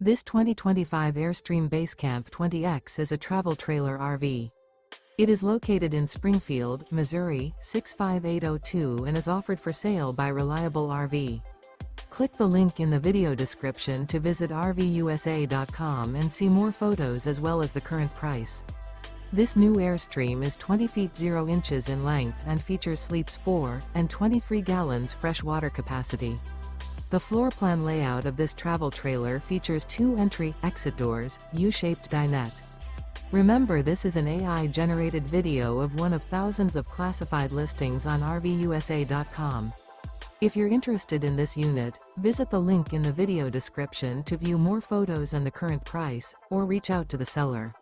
This 2025 Airstream Basecamp 20X is a travel trailer RV. It is located in Springfield, Missouri, 65802 and is offered for sale by Reliable RV. Click the link in the video description to visit RVUSA.com and see more photos as well as the current price. This new Airstream is 20 feet 0 inches in length and features sleeps 4 and 23 gallons fresh water capacity. The floor plan layout of this travel trailer features 2 entry/exit doors, U-shaped dinette. Remember, this is an AI-generated video of one of thousands of classified listings on RVUSA.com. If you're interested in this unit, visit the link in the video description to view more photos and the current price, or reach out to the seller.